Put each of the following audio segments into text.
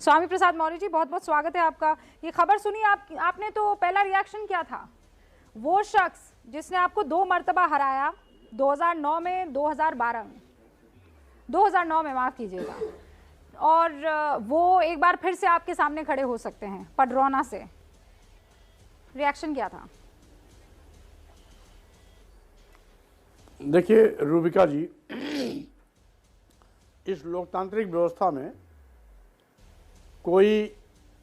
स्वामी प्रसाद मौर्य जी, बहुत बहुत स्वागत है आपका। ये खबर सुनी आपने तो पहला रिएक्शन क्या था? वो शख्स जिसने आपको 2 मर्तबा हराया, 2009 में, 2012 में, 2009 में माफ कीजिएगा, और वो एक बार फिर से आपके सामने खड़े हो सकते हैं पडरौना से। रिएक्शन क्या था? देखिए रूबिका जी, इस लोकतांत्रिक व्यवस्था में कोई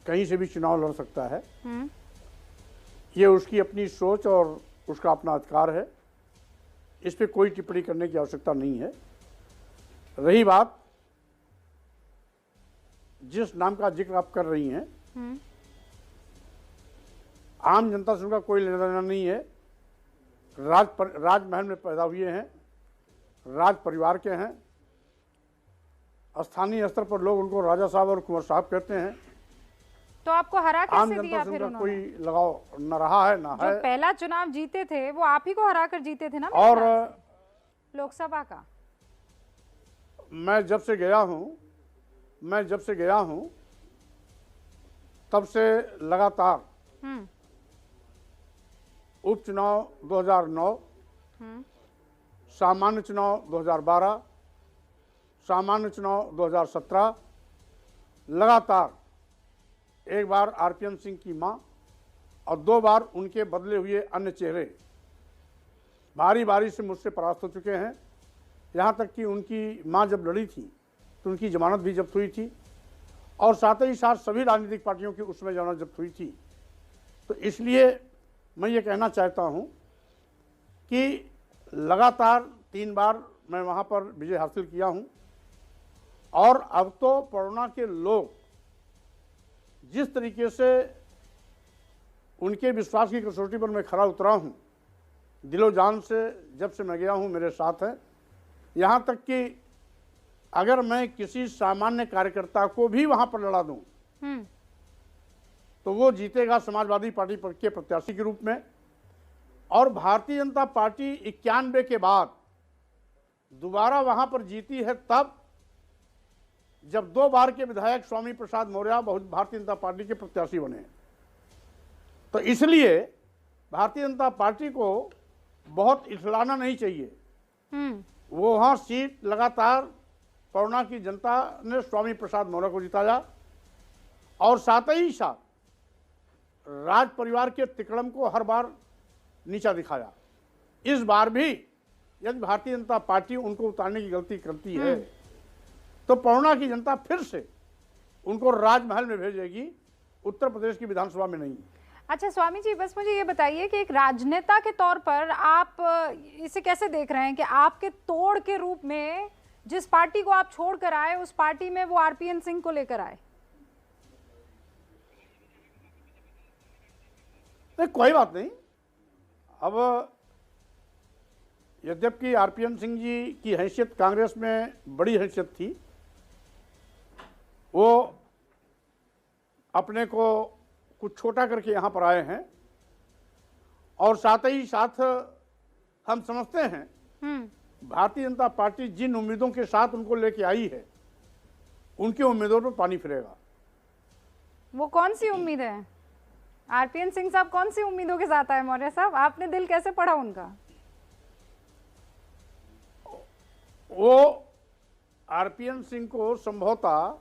कहीं से भी चुनाव लड़ सकता है। ये उसकी अपनी सोच और उसका अपना अधिकार है, इस पे कोई टिप्पणी करने की आवश्यकता नहीं है। रही बात जिस नाम का जिक्र आप कर रही हैं, आम जनता से उनका कोई लेना देना नहीं है। राजमहल में पैदा हुए हैं, राज परिवार के हैं, स्थानीय स्तर पर लोग उनको राजा साहब और कुंवर साहब कहते हैं। तो आपको हरा आम कैसे दिया जनता से फिर उनका उन्होंने? कोई लगाव न रहा है ना है। जो पहला चुनाव जीते थे वो आप ही को हरा कर जीते थे ना और लोकसभा का। मैं जब से गया हूं तब से लगातार उपचुनाव 2009, सामान्य चुनाव 2012, सामान्य चुनाव 2017, लगातार एक बार आरपीएन सिंह की मां और 2 बार उनके बदले हुए अन्य चेहरे भारी भारी से मुझसे परास्त हो चुके हैं। यहाँ तक कि उनकी मां जब लड़ी थी तो उनकी जमानत भी जब्त हुई थी, और साथ ही साथ सभी राजनीतिक पार्टियों की उसमें जमानत जब्त हुई थी। तो इसलिए मैं ये कहना चाहता हूँ कि लगातार 3 बार मैं वहाँ पर विजय हासिल किया हूँ, और अब तो पडरौना के लोग जिस तरीके से उनके विश्वास की कसौटी पर मैं खरा उतरा हूँ, दिलो जान से जब से मैं गया हूँ मेरे साथ हैं। यहाँ तक कि अगर मैं किसी सामान्य कार्यकर्ता को भी वहाँ पर लड़ा दूँ तो वो जीतेगा समाजवादी पार्टी के प्रत्याशी के रूप में। और भारतीय जनता पार्टी 91 के बाद दोबारा वहां पर जीती है तब जब 2 बार के विधायक स्वामी प्रसाद मौर्य भारतीय जनता पार्टी के प्रत्याशी बने। तो इसलिए भारतीय जनता पार्टी को बहुत इठलाना नहीं चाहिए। वो वहां सीट लगातार पडरौना की जनता ने स्वामी प्रसाद मौर्य को जिताया, और साथ ही साथ राज परिवार के तिकड़म को हर बार नीचा दिखाया। इस बार भी यदि भारतीय जनता पार्टी उनको उतारने की गलती करती है तो पडरौना की जनता फिर से उनको राजमहल में भेजेगी, उत्तर प्रदेश की विधानसभा में नहीं। अच्छा स्वामी जी, बस मुझे ये बताइए कि एक राजनेता के तौर पर आप इसे कैसे देख रहे हैं कि आपके तोड़ के रूप में जिस पार्टी को आप छोड़ कर आए उस पार्टी में वो आरपीएन सिंह को लेकर आए? कोई बात नहीं। अब यद्यपि आरपीएन सिंह जी की हैसियत कांग्रेस में बड़ी हैसियत थी, वो अपने को कुछ छोटा करके यहाँ पर आए हैं, और साथ ही साथ हम समझते हैं भारतीय जनता पार्टी जिन उम्मीदों के साथ उनको लेके आई है उनकी उम्मीदों पर पानी फिरेगा। वो कौन सी उम्मीद है? आरपीएन सिंह साहब कौन सी उम्मीदों के साथ आए? मौर्य साहब, आपने दिल कैसे पढ़ा उनका? वो आरपीएन सिंह को संभवतः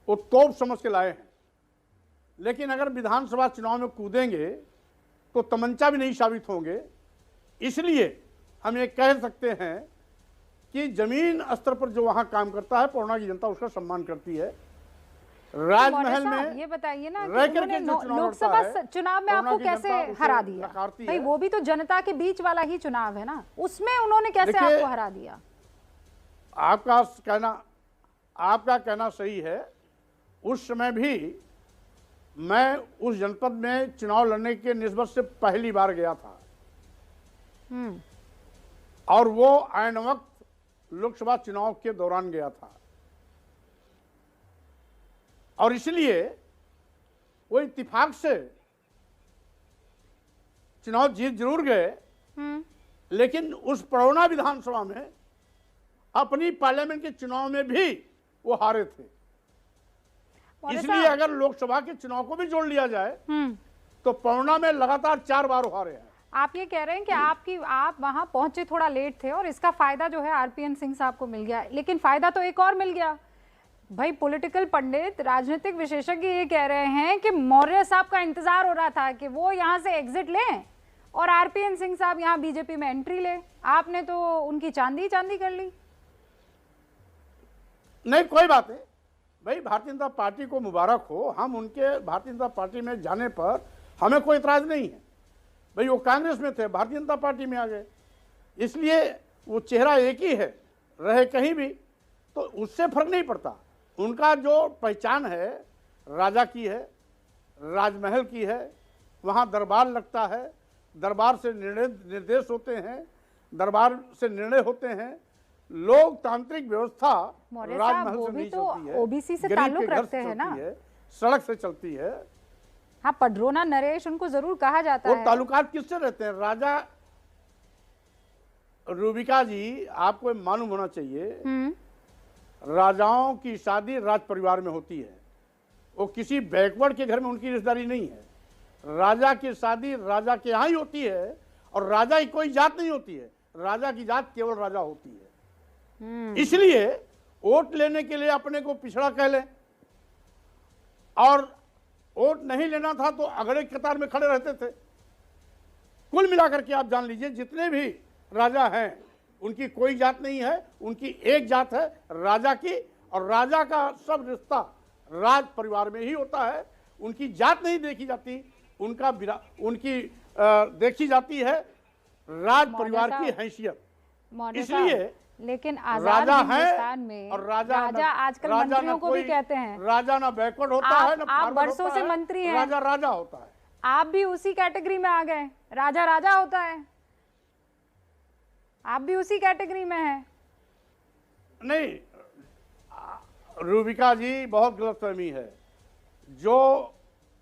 वो तोप समझ के लाए हैं, लेकिन अगर विधानसभा चुनाव में कूदेंगे तो तमंचा भी नहीं साबित होंगे। इसलिए हम ये कह सकते हैं कि जमीन स्तर पर जो वहां काम करता है पडरौना की जनता उसका सम्मान करती है। राजमहल में ये बताइए ना, लोकसभा चुनाव में आपको कैसे हरा दिया? भाई वो भी तो जनता के बीच वाला ही चुनाव है ना, उसमें उन्होंने कैसे आपको हरा दिया? आपका कहना सही है। उस समय भी मैं उस जनपद में चुनाव लड़ने के निस्बत से पहली बार गया था, और वो आन वक्त लोकसभा चुनाव के दौरान गया था, और इसलिए वो इत्तेफाक से चुनाव जीत जरूर गए, लेकिन उस पडरौना विधानसभा में अपनी पार्लियामेंट के चुनाव में भी वो हारे थे। मौर्य इसलिए साहब। अगर लोकसभा के चुनाव को भी जोड़ लिया जाए हम्म, तो पहुना में लगातार 4 बार हारे हैं। आप ये कह रहे हैं कि आप वहां पहुंचे थोड़ा लेट थे और इसका फायदा जो है आरपीएन सिंह साहब को मिल गया, लेकिन फायदा तो एक और मिल गया भाई। पॉलिटिकल पंडित, राजनीतिक विशेषज्ञ ये कह रहे हैं कि मौर्य साहब का इंतजार हो रहा था कि वो यहां से एग्जिट लें और आरपीएन सिंह साहब यहां बीजेपी में एंट्री ले। आपने तो उनकी चांदी चांदी कर ली। नहीं, कोई बात नहीं भाई, भारतीय जनता पार्टी को मुबारक हो। हम उनके भारतीय जनता पार्टी में जाने पर हमें कोई इतराज नहीं है भाई। वो कांग्रेस में थे, भारतीय जनता पार्टी में आ गए, इसलिए वो चेहरा एक ही है, रहे कहीं भी तो उससे फर्क नहीं पड़ता। उनका जो पहचान है राजा की है, राजमहल की है, वहाँ दरबार लगता है, दरबार से निर्देश होते हैं, दरबार से निर्णय होते हैं। लोकतांत्रिक व्यवस्था मौर्य साहब राजमहल वो से भी नहीं तो चलती है, ओबीसी से गरीब ताल्लुक के घर रखते से हैं ना। चलती है, सड़क से चलती है। हाँ, पडरोना नरेश उनको जरूर कहा जाता वो है। ताल्लुकात किससे रहते हैं? राजा रूबिका जी, आपको मालूम होना चाहिए, राजाओं की शादी राज परिवार में होती है। वो किसी बैकवर्ड के घर में उनकी रिश्तेदारी नहीं है। राजा की शादी राजा के यहाँ ही होती है और राजा की कोई जात नहीं होती है। राजा की जात केवल राजा होती है। इसलिए वोट लेने के लिए अपने को पिछड़ा कह लें, और वोट नहीं लेना था तो अगले कतार में खड़े रहते थे। कुल मिलाकर के आप जान लीजिए, जितने भी राजा हैं उनकी कोई जात नहीं है, उनकी एक जात है राजा की, और राजा का सब रिश्ता राज परिवार में ही होता है। उनकी जात नहीं देखी जाती, उनकी देखी जाती है राज परिवार की हैसियत। इसलिए लेकिन आजाद हिंदुस्तान में और राजा आजकल मंत्रियों को भी कहते हैं राजा ना बैकवर्ड होता है ना आप बरसों से मंत्री हैं, राजा राजा होता है। आप भी उसी कैटेगरी में आ गए। राजा राजा होता है, आप भी उसी कैटेगरी में हैं। नहीं, रूबिका जी, बहुत गलतफहमी है। जो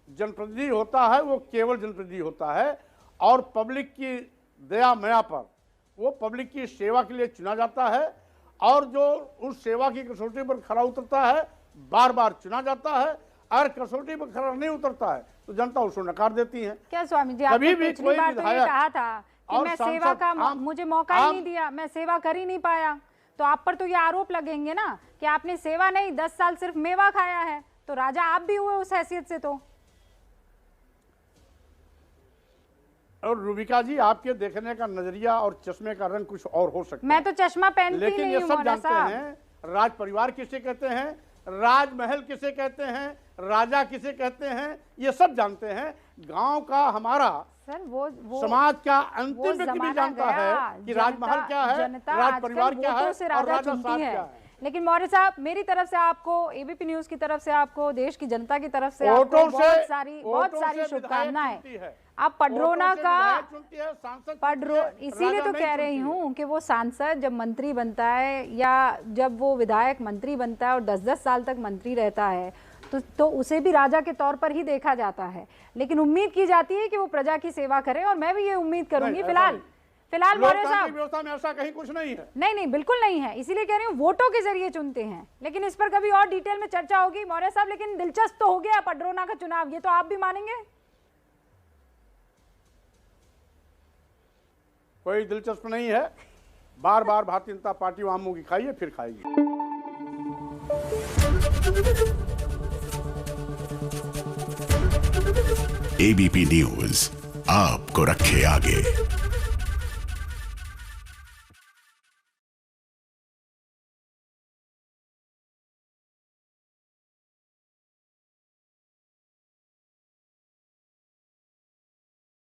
जनप्रतिनिधि होता है वो केवल जनप्रतिनिधि होता है, और पब्लिक की दया मया पर वो पब्लिक की सेवा के लिए चुना जाता है, और जो उस सेवा की कसौटी पर खरा उतरता है बार बार चुना जाता है। अगर कसौटी पर खरा नहीं उतरता है तो जनता उसको नकार देती है। क्या स्वामी जी, आपने पिछली बार तो ये कहा था कि मैं सेवा का मुझे मौका ही नहीं दिया, मैं सेवा कर ही नहीं पाया, तो आप पर तो ये आरोप लगेंगे ना कि आपने सेवा नहीं 10 साल सिर्फ मेवा खाया है। तो राजा आप भी हुए उस हैसियत से। तो और रूबिका जी, आपके देखने का नजरिया और चश्मे का रंग कुछ और हो सकता है। मैं तो चश्मा पहनती लेकिन नहीं ये हूं सब मौर्य जानते साहब। हैं राज परिवार किसे कहते हैं, राजमहल किसे कहते हैं, राजा किसे कहते हैं, ये सब जानते हैं। गांव का हमारा सर वो समाज का अंतिम व्यक्ति भी जमाना जानता गया। है कि राजमहल क्या है, राज परिवार क्या है, से और राजा राजा चुनती साहब है। क्या है। लेकिन मौर्य साहब, मेरी तरफ से आपको, एबीपी न्यूज की तरफ से आपको, देश की जनता की तरफ से आपको बहुत सारी शुभकामनाएं। आप पडरोना का इसीलिए तो कह रही हूँ कि वो सांसद जब मंत्री बनता है या जब वो विधायक मंत्री बनता है और 10-10 साल तक मंत्री रहता है तो उसे भी राजा के तौर पर ही देखा जाता है। लेकिन उम्मीद की जाती है कि वो प्रजा की सेवा करे, और मैं भी ये उम्मीद करूंगी। फिलहाल मौर्य साहब, व्यवस्था में ऐसा कहीं कुछ नहीं है। नहीं, बिल्कुल नहीं है। इसीलिए कह रही हूँ वोटों के जरिए चुनते हैं। लेकिन इस पर कभी और डिटेल में चर्चा होगी मौर्य साहब। लेकिन दिलचस्प तो हो गया पडरोना का चुनाव, ये तो आप भी मानेंगे। कोई दिलचस्प नहीं है। बार बार भारतीय जनता पार्टी वहां मुंह की खाइए फिर खाएगी। एबीपी न्यूज आपको रखे आगे।